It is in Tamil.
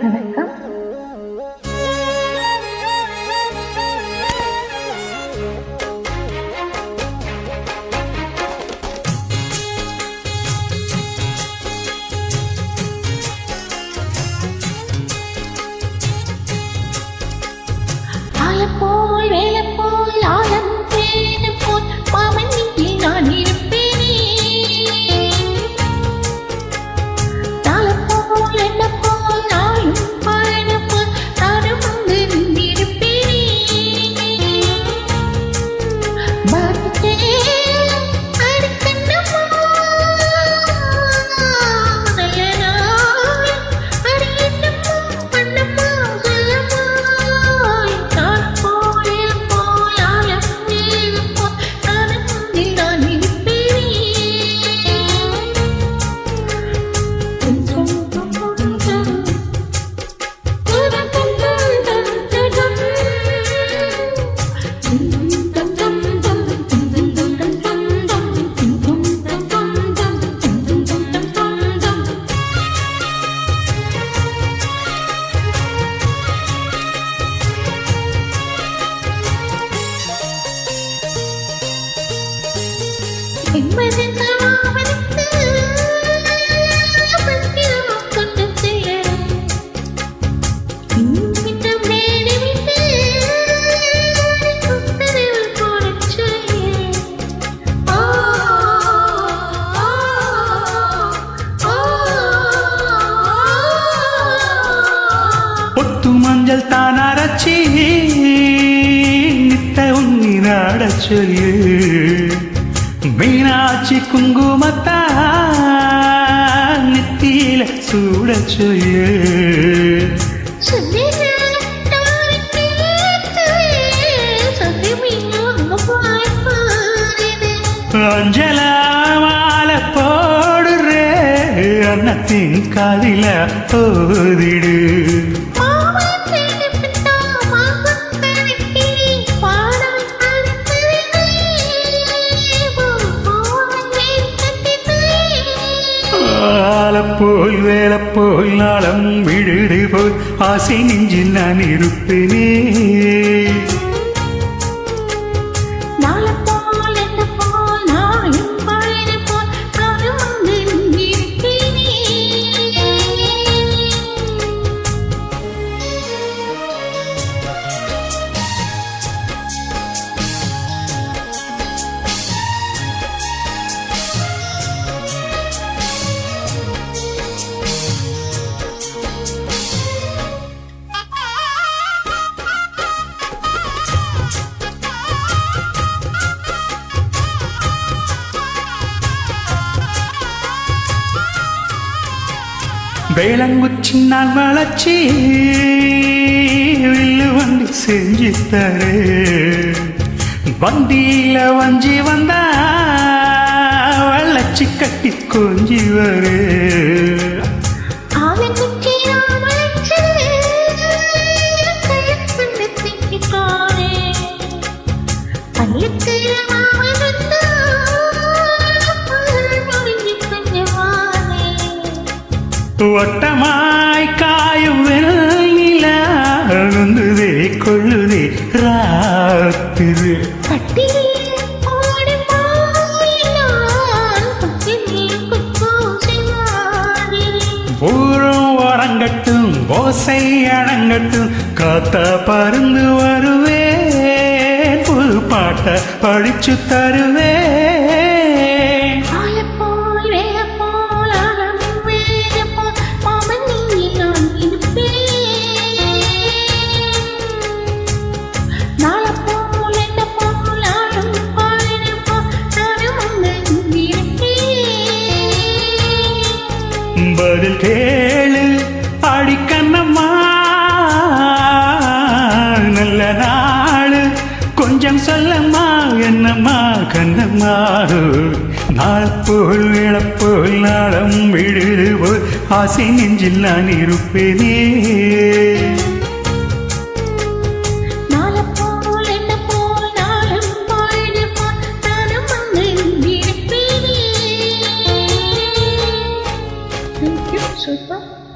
வணக்கம். போல் வேலை போல் ஆழம் தேடு போல் மாமன்னியில் நான் இருப்பேனே. தாளம் போல் என்ன போல் நாளும் பழன போல் நானும் அங்கு நின்றிருப்பேனே. பார்த்தே அடுக்கண்ணம்மா நல்ல நாள் அடியண்ணம்மா பண்ணம்மா சொல்லம்மா. மஞ்சள் தான் அரைச்சி நித்த உன்னி நாட சொல்லு மீனாட்சி குங்குமத்தா நித்தியில சூட சொல்லு. அஞ்சல மாலை போடுறே அன்னத்தின் காதில ஓதிடு. போல் வேலை போல் நாளம் விடுடு போல் ஆசை நெஞ்சில் நான் இருப்பேனே. வேளங்குச்சி நான் வளர்ச்சி வில்லு வண்டி செஞ்சு தரு வண்டியில வஞ்சி வந்தா வளர்ச்சி கட்டி கொஞ்சி வரு. ஒட்டமாய் காயும் வெள்ளிலே கொள்ளுதே ராத்திரு. ஊரும் உறங்கட்டும் ஓசை அடங்கட்டும் காத்தா பருந்து வருவேன் புது பாட்ட படிச்சு தருவேன். பதில் கேளு அடிக்கண்ணம்மா நல்ல நாளு கொஞ்சம் சொல்லம்மா என்னம்மா கண்ணம்மா. நாள் போல் இழப்போல் நாளம் விடுது போல் ஆசை நெஞ்சில் நான் இருப்பேனே. Super.